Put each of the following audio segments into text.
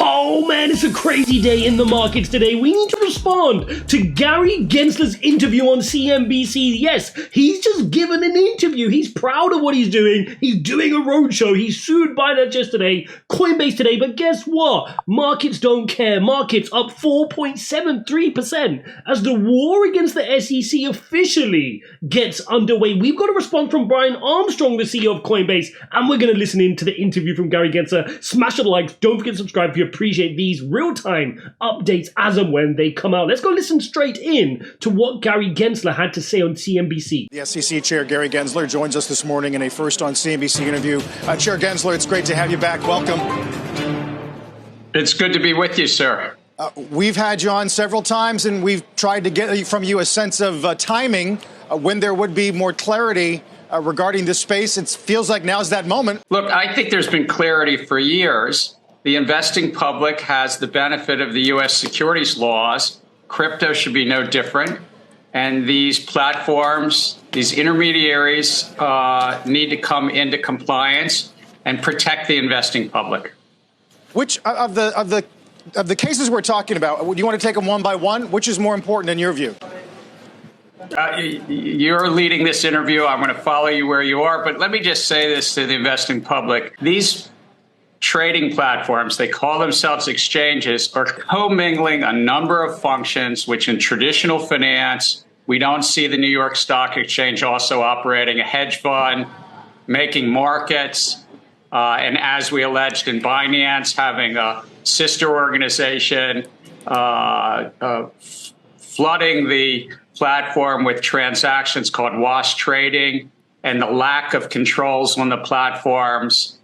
Oh man, it's a crazy day in the markets today. We need to respond to Gary Gensler's interview on CNBC. Yes, he's just given an interview. He's proud of what he's doing. He's doing a roadshow. He sued Binance yesterday, Coinbase today, but guess what? Markets don't care. Markets up 4.73% as the war against the SEC officially gets underway. We've got a response from Brian Armstrong, the CEO of Coinbase, and we're going to listen in to the interview from Gary Gensler. Smash the likes. Don't forget to subscribe if you appreciate these real-time updates as and when they come out. Let's go listen straight in to what Gary Gensler had to say on CNBC. The SEC Chair Gary Gensler joins us this morning in a first on CNBC interview. Chair Gensler, it's great to have you back. Welcome. It's good to be with you, sir. We've had you on several times, and we've tried to get from you a sense of timing when there would be more clarity regarding this space. It feels like now's that moment. Look, I think there's been clarity for years. The investing public has the benefit of the U.S. securities laws. Crypto should be no different. And these platforms, these intermediaries need to come into compliance and protect the investing public. Which of the cases we're talking about, do you want to take them one by one? Which is more important in your view? You're leading this interview. I'm going to follow you where you are. But let me just say this to the investing public. These trading platforms, they call themselves exchanges, are commingling a number of functions, which in traditional finance, we don't see the New York Stock Exchange also operating a hedge fund, making markets, and as we alleged in Binance, having a sister organization, flooding the platform with transactions called wash trading, and the lack of controls on the platforms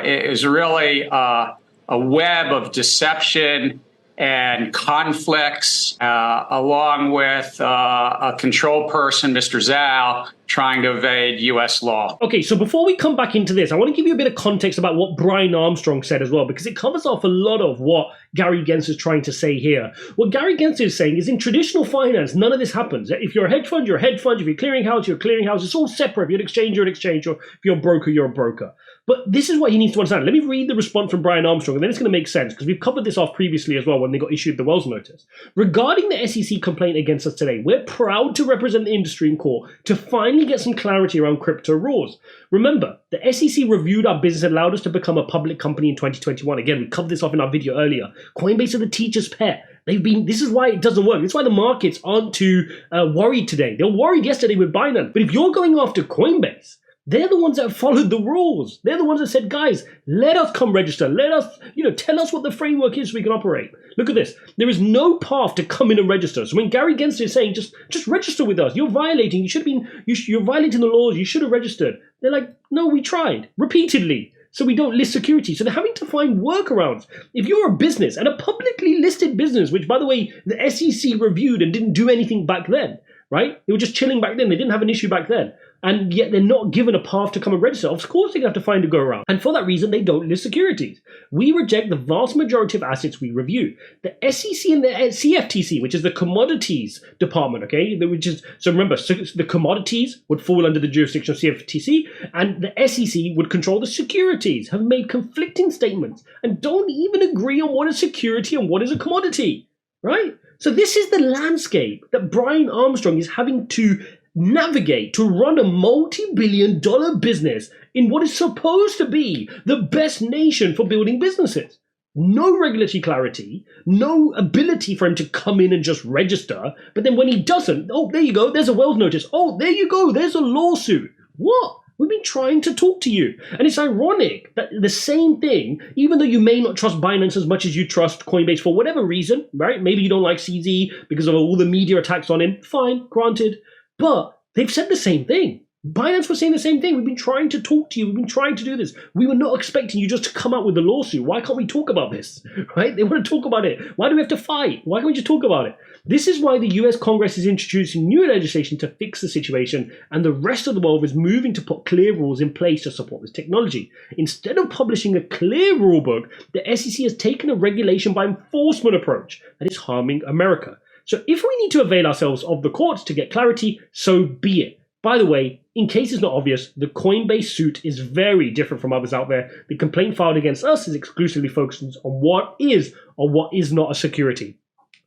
is really a web of deception and conflicts, along with a control person, Mr. Zhao, trying to evade U.S. law. Okay, so before we come back into this, I want to give you a bit of context about what Brian Armstrong said as well, because it covers off a lot of what Gary Gensler is trying to say here. What Gary Gensler is saying is in traditional finance, none of this happens. If you're a hedge fund, you're a hedge fund. If you're a clearinghouse, you're a clearinghouse. It's all separate. If you're an exchange, you're an exchange. Or if you're a broker, you're a broker. But this is what he needs to understand. Let me read the response from Brian Armstrong, and then it's going to make sense, because we've covered this off previously as well when they got issued the Wells notice. Regarding the SEC complaint against us today, we're proud to represent the industry in court to finally get some clarity around crypto rules. Remember, the SEC reviewed our business and allowed us to become a public company in 2021. Again, we covered this off in our video earlier. Coinbase are the teacher's pet. This is why it doesn't work. This is why the markets aren't too worried today. They were worried yesterday with Binance. But if you're going after Coinbase, they're the ones that followed the rules. They're the ones that said, guys, let us come register. Let us, tell us what the framework is so we can operate. Look at this. There is no path to come in and register. So when Gary Gensler is saying, just register with us, you're violating. You're violating the laws. You should have registered. They're like, no, we tried repeatedly. So we don't list securities. So they're having to find workarounds. If you're a business, and a publicly listed business, which, by the way, the SEC reviewed and didn't do anything back then, right? They were just chilling back then. They didn't have an issue back then. And yet they're not given a path to come and register. Of course they're going to have to find a go around. And for that reason, they don't list securities. We reject the vast majority of assets we review. The SEC and the CFTC, which is the commodities department, okay? So remember, the commodities would fall under the jurisdiction of CFTC, and the SEC would control the securities, have made conflicting statements, and don't even agree on what is security and what is a commodity, right? So this is the landscape that Brian Armstrong is having to navigate to run a multi-billion-dollar business in what is supposed to be the best nation for building businesses. No regulatory clarity, no ability for him to come in and just register. But then when he doesn't, oh, there you go, there's a Wells notice. Oh, there you go, there's a lawsuit. What? We've been trying to talk to you. And it's ironic that the same thing, even though you may not trust Binance as much as you trust Coinbase for whatever reason, right? Maybe you don't like CZ because of all the media attacks on him. Fine, granted. But they've said the same thing. Binance was saying the same thing. We've been trying to talk to you. We've been trying to do this. We were not expecting you just to come out with a lawsuit. Why can't we talk about this? Right? They want to talk about it. Why do we have to fight? Why can't we just talk about it? This is why the US Congress is introducing new legislation to fix the situation, and the rest of the world is moving to put clear rules in place to support this technology. Instead of publishing a clear rule book, the SEC has taken a regulation by enforcement approach that is harming America. So if we need to avail ourselves of the courts to get clarity, so be it. By the way, in case it's not obvious, the Coinbase suit is very different from others out there. The complaint filed against us is exclusively focused on what is or what is not a security.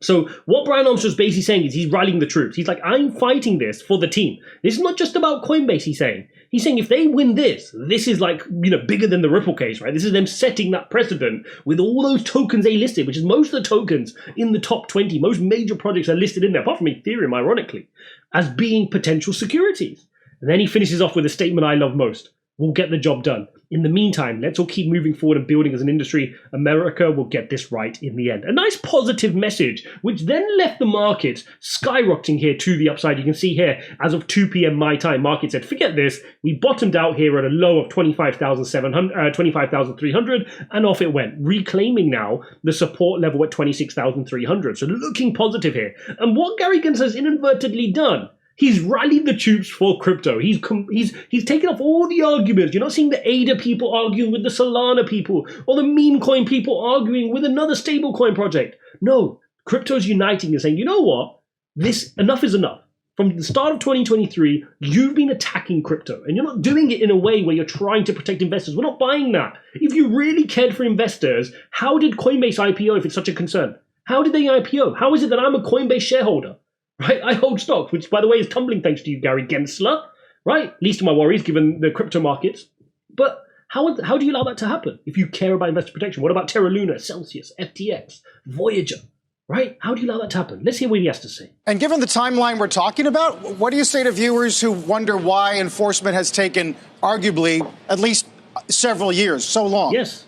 So what Brian Armstrong's basically saying is he's rallying the troops. He's like, I'm fighting this for the team. This is not just about Coinbase, he's saying. He's saying if they win this is like, bigger than the Ripple case, right? This is them setting that precedent with all those tokens they listed, which is most of the tokens in the top 20. Most major projects are listed in there, apart from Ethereum, ironically, as being potential securities. And then he finishes off with a statement I love most. We'll get the job done. In the meantime, let's all keep moving forward and building as an industry. America will get this right in the end. A nice positive message, which then left the markets skyrocketing here to the upside. You can see here, as of 2 p.m. my time, market said, forget this. We bottomed out here at a low of 25,300, and off it went, reclaiming now the support level at 26,300. So looking positive here. And what Gary Gensler has inadvertently done, he's rallied the troops for crypto. He's taken off all the arguments. You're not seeing the ADA people arguing with the Solana people or the meme coin people arguing with another stablecoin project. No, crypto's uniting and saying, you know what? Enough is enough. From the start of 2023, you've been attacking crypto, and you're not doing it in a way where you're trying to protect investors. We're not buying that. If you really cared for investors, how did Coinbase IPO if it's such a concern? How did they IPO? How is it that I'm a Coinbase shareholder? Right, I hold stocks, which, by the way, is tumbling thanks to you, Gary Gensler. Right, least of my worries given the crypto markets. But how do you allow that to happen if you care about investor protection? What about Terra Luna, Celsius, FTX, Voyager? Right, how do you allow that to happen? Let's hear what he has to say. And given the timeline we're talking about, what do you say to viewers who wonder why enforcement has taken, arguably, at least several years, so long? Yes.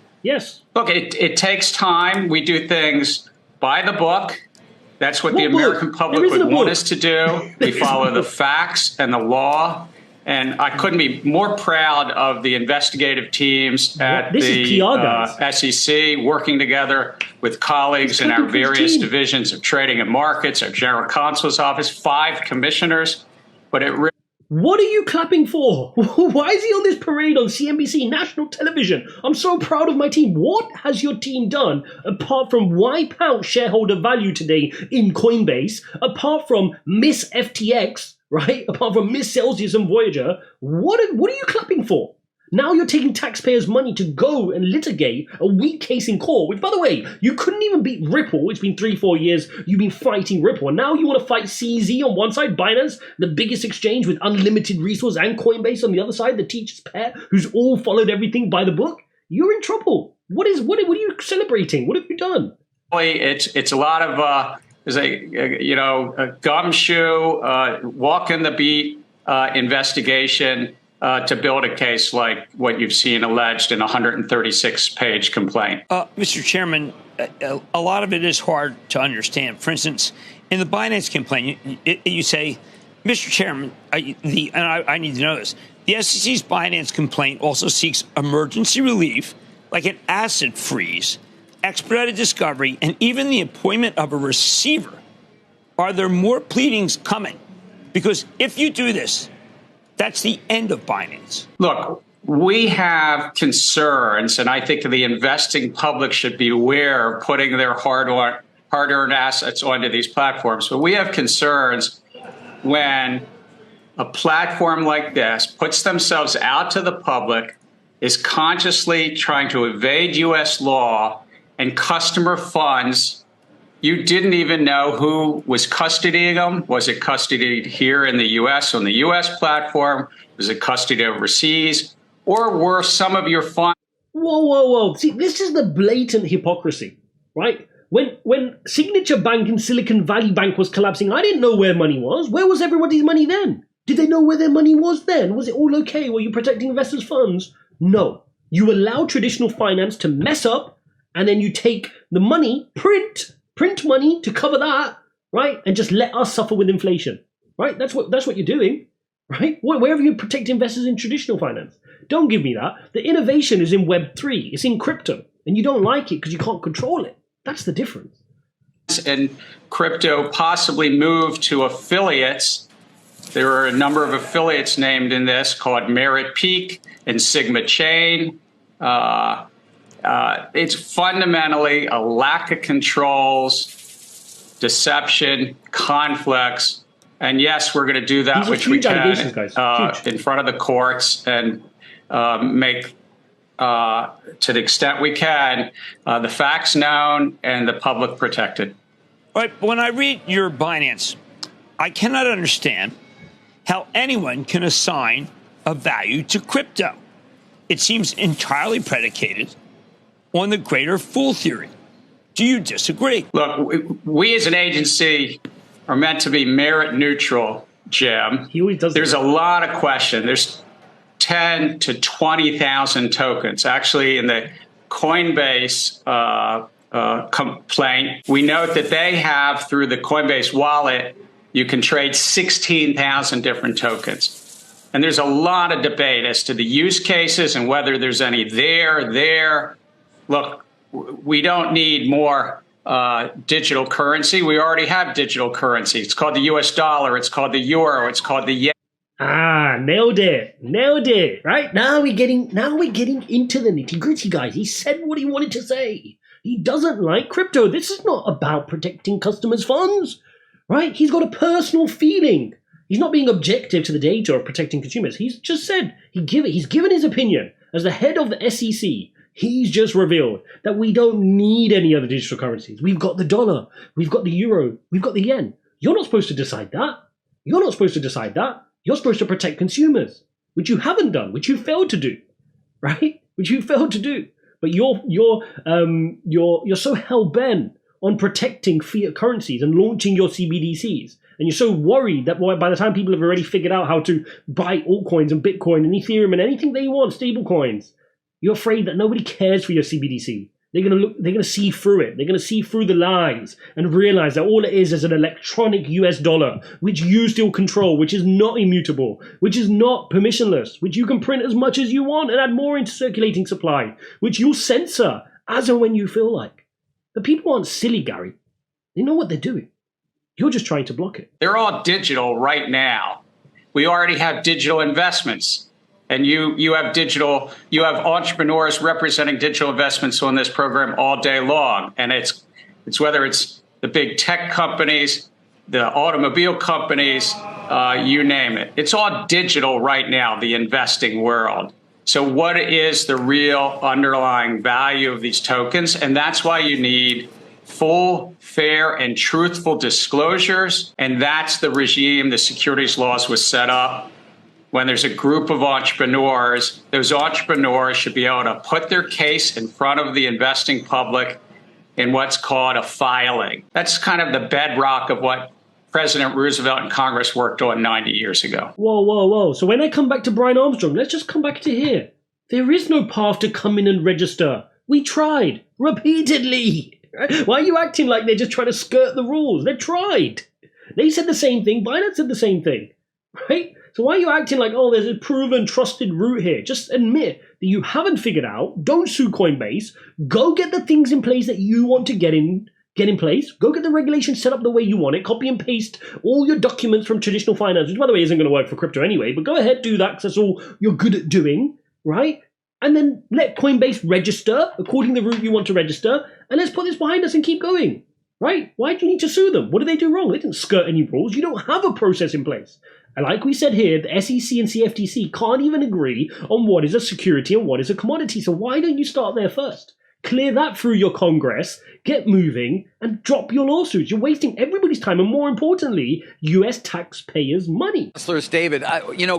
Look, it takes time. We do things by the book. That's what the American public would want us to do. We follow the facts and the law. And I couldn't be more proud of the investigative teams at the SEC working together with colleagues in our various divisions of trading and markets, our general counsel's office, 5 commissioners. But it really... What are you clapping for? Why is he on this parade on CNBC national television? I'm so proud of my team. What has your team done apart from wipe out shareholder value today in Coinbase, apart from miss FTX, right? Apart from miss Celsius and Voyager? What are you clapping for? Now you're taking taxpayers' money to go and litigate a weak case in court, which, by the way, you couldn't even beat Ripple. It's been 3-4 years you've been fighting Ripple. And now you want to fight CZ on one side, Binance, the biggest exchange with unlimited resource, and Coinbase on the other side, the teacher's pet, who's all followed everything by the book. You're in trouble. What are you celebrating? What have you done? It's a lot of a gumshoe, walk in the beat investigation. To build a case like what you've seen alleged in a 136-page complaint. Mr. Chairman, a lot of it is hard to understand. For instance, in the Binance complaint, you say, Mr. Chairman, I need to know this, the SEC's Binance complaint also seeks emergency relief, like an asset freeze, expedited discovery, and even the appointment of a receiver. Are there more pleadings coming? Because if you do this, that's the end of Binance. Look, we have concerns, and I think the investing public should be aware of putting their hard-earned assets onto these platforms. But we have concerns when a platform like this puts themselves out to the public, is consciously trying to evade U.S. law and customer funds. You didn't even know who was custodying them. Was it custodied here in the U.S. on the U.S. platform? Was it custodied overseas? Or were some of your funds... Whoa. See, this is the blatant hypocrisy, right? When Signature Bank and Silicon Valley Bank was collapsing, I didn't know where money was. Where was everybody's money then? Did they know where their money was then? Was it all okay? Were you protecting investors' funds? No. You allow traditional finance to mess up, and then you take the money, print money to cover that, right? And just let us suffer with inflation, right? That's what you're doing, right? Where have you protect investors in traditional finance? Don't give me that. The innovation is in Web3. It's in crypto, and you don't like it because you can't control it. That's the difference. And crypto possibly moved to affiliates. There are a number of affiliates named in this called Merit Peak and Sigma Chain. It's fundamentally a lack of controls, deception, conflicts, And yes, we're going to do that, These are which we huge allegations, can guys. in front of the courts and make, to the extent we can, the facts known and the public protected. All right, when I read your Binance, I cannot understand how anyone can assign a value to crypto. It seems entirely predicated on the greater fool theory. Do you disagree? Look, we as an agency are meant to be merit neutral, Jim. He always does. There's a lot of question. There's 10 to 20,000 tokens. Actually, in the Coinbase complaint, we note that they have, through the Coinbase wallet, you can trade 16,000 different tokens. And there's a lot of debate as to the use cases and whether there's any there. Look, we don't need more digital currency. We already have digital currency. It's called the US dollar. It's called the euro. It's called the yen. Nailed it. Right now we're getting into the nitty gritty, guys. He said what he wanted to say. He doesn't like crypto. This is not about protecting customers' funds, right? He's got a personal feeling. He's not being objective to the data or protecting consumers. He's just said he's given his opinion as the head of the SEC. He's just revealed that we don't need any other digital currencies. We've got the dollar, we've got the euro, we've got the yen. You're not supposed to decide that. You're supposed to protect consumers, which you haven't done, which you failed to do, right? But you're so hell bent on protecting fiat currencies and launching your CBDCs. And you're so worried that by the time people have already figured out how to buy altcoins and Bitcoin and Ethereum and anything they want, stable coins, you're afraid that nobody cares for your CBDC. They're gonna see through it. They're gonna see through the lies and realize that all it is an electronic US dollar, which you still control, which is not immutable, which is not permissionless, which you can print as much as you want and add more into circulating supply, which you'll censor as and when you feel like. The people aren't silly, Gary. They know what they're doing. You're just trying to block it. They're all digital right now. We already have digital investments. And you have entrepreneurs representing digital investments on this program all day long. And it's whether it's the big tech companies, the automobile companies, you name it. It's all digital right now, the investing world. So what is the real underlying value of these tokens? And that's why you need full, fair, and truthful disclosures. And that's the regime the securities laws was set up. When there's a group of entrepreneurs, those entrepreneurs should be able to put their case in front of the investing public in what's called a filing. That's kind of the bedrock of what President Roosevelt and Congress worked on 90 years ago. Whoa. So when I come back to Brian Armstrong, let's just come back to here. There is no path to come in and register. We tried repeatedly. Why are you acting like they're just trying to skirt the rules? They tried. They said the same thing. Binance said the same thing, right? So why are you acting like, there's a proven, trusted route here? Just admit that you haven't figured out. Don't sue Coinbase. Go get the things in place that you want to get in place. Go get the regulations set up the way you want it. Copy and paste all your documents from traditional finance, which, by the way, isn't going to work for crypto anyway. But go ahead, do that, because that's all you're good at doing, right? And then let Coinbase register according to the route you want to register. And let's put this behind us and keep going, right? Why do you need to sue them? What did they do wrong? They didn't skirt any rules. You don't have a process in place. And like we said here, the SEC and CFTC can't even agree on what is a security and what is a commodity. So why don't you start there first? Clear that through your Congress, get moving, and drop your lawsuits. You're wasting everybody's time and, more importantly, U.S. taxpayers' money. Gensler's David,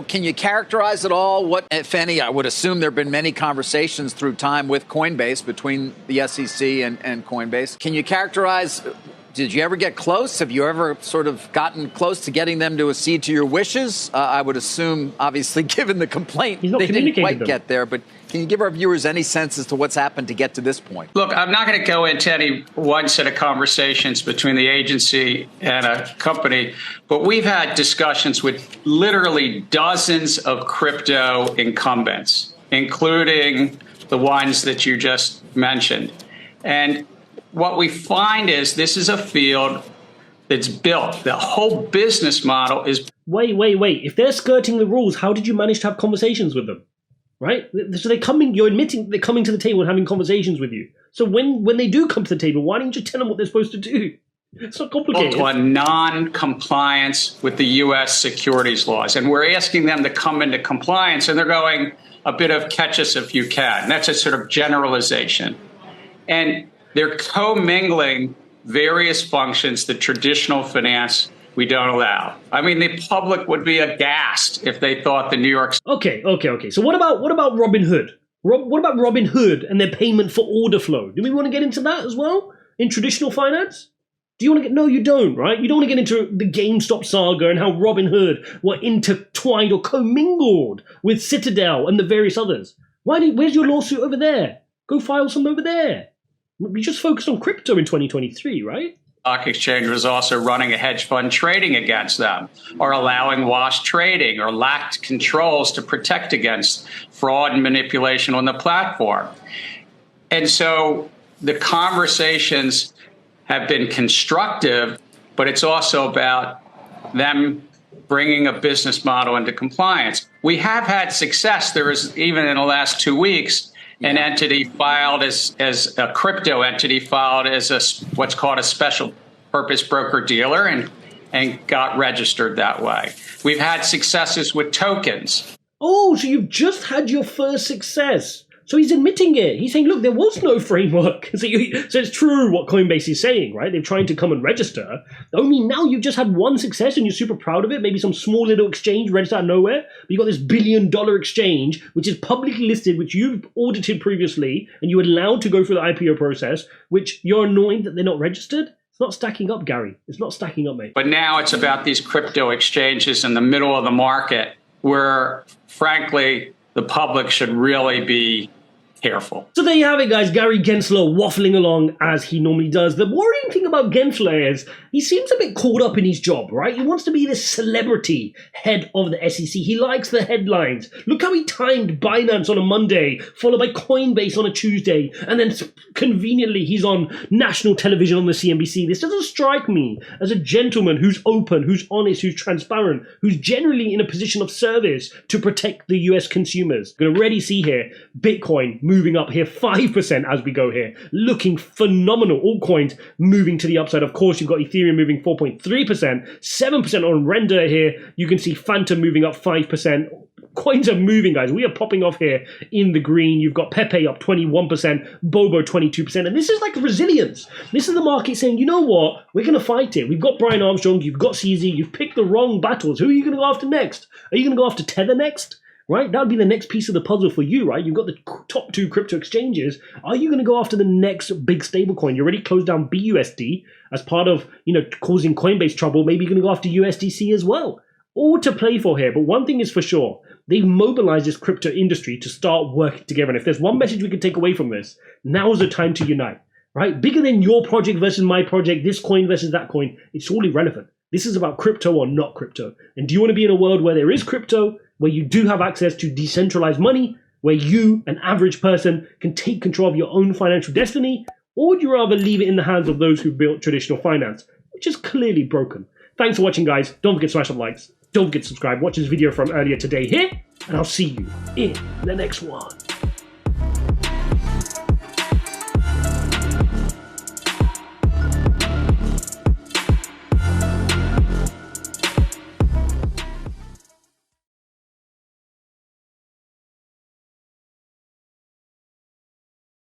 can you characterize at all what, if any, I would assume there have been many conversations through time with Coinbase, between the SEC and Coinbase. Can you characterize... Did you ever get close? Have you ever sort of gotten close to getting them to accede to your wishes? I would assume, obviously, given the complaint, they didn't quite get there. But can you give our viewers any sense as to what's happened to get to this point? Look, I'm not going to go into any one set of conversations between the agency and a company, but we've had discussions with literally dozens of crypto incumbents, including the ones that you just mentioned. And what we find is this is a field that's built. The whole business model is... Wait. If they're skirting the rules, how did you manage to have conversations with them? Right? So you're admitting they're coming to the table and having conversations with you. So when they do come to the table, why don't you just tell them what they're supposed to do? It's not complicated. On non-compliance with the U.S. securities laws. And we're asking them to come into compliance, and they're going a bit of catch us if you can. That's a sort of generalization. And they're commingling various functions that traditional finance we don't allow. I mean, the public would be aghast if they thought the New York... Okay. So what about Robinhood? What about Robinhood and their payment for order flow? Do we want to get into that as well in traditional finance? Do you want to get... No, you don't, right? You don't want to get into the GameStop saga and how Robinhood were intertwined or commingled with Citadel and the various others. Where's your lawsuit over there? Go file some over there. We just focused on crypto in 2023, right? Stock exchange was also running a hedge fund trading against them, or allowing wash trading, or lacked controls to protect against fraud and manipulation on the platform. And so the conversations have been constructive, but it's also about them bringing a business model into compliance. We have had success. There was, even in the last 2 weeks, an entity filed as a crypto entity filed as what's called a special purpose broker dealer and got registered that way. We've had successes with tokens. Oh, so you've just had your first success. So he's admitting it. He's saying, look, there was no framework. So it's true what Coinbase is saying, right? They're trying to come and register. Only now you've just had one success and you're super proud of it. Maybe some small little exchange registered out of nowhere. But you've got this $1 billion exchange, which is publicly listed, which you've audited previously, and you were allowed to go through the IPO process, which you're annoyed that they're not registered. It's not stacking up, Gary. It's not stacking up, mate. But now it's about these crypto exchanges in the middle of the market where, frankly, the public should really be careful. So there you have it, guys. Gary Gensler waffling along as he normally does. The worrying thing about Gensler is he seems a bit caught up in his job, right? He wants to be this celebrity head of the SEC. He likes the headlines. Look how he timed Binance on a Monday, followed by Coinbase on a Tuesday, and then conveniently he's on national television on the CNBC. This doesn't strike me as a gentleman who's open, who's honest, who's transparent, who's generally in a position of service to protect the US consumers. Going to already see here Bitcoin moving up here 5% as we go here, looking phenomenal. Altcoins moving to the upside. Of course, you've got Ethereum moving 4.3%, 7% on Render here. You can see Phantom moving up 5%. Coins are moving, guys. We are popping off here in the green. You've got Pepe up 21%, Bobo 22%. And this is like resilience. This is the market saying, you know what? We're going to fight it. We've got Brian Armstrong. You've got CZ. You've picked the wrong battles. Who are you going to go after next? Are you going to go after Tether next? Right? That would be the next piece of the puzzle for you, right? You've got the top two crypto exchanges. Are you going to go after the next big stablecoin? You already closed down BUSD as part of, causing Coinbase trouble. Maybe you're going to go after USDC as well. All to play for here. But one thing is for sure, they've mobilized this crypto industry to start working together. And if there's one message we can take away from this, now is the time to unite, right? Bigger than your project versus my project, this coin versus that coin, it's all irrelevant. This is about crypto or not crypto. And do you want to be in a world where there is crypto, where you do have access to decentralized money, where you, an average person, can take control of your own financial destiny? Or would you rather leave it in the hands of those who built traditional finance, which is clearly broken? Thanks for watching, guys. Don't forget to smash some likes. Don't forget to subscribe. Watch this video from earlier today here, and I'll see you in the next one.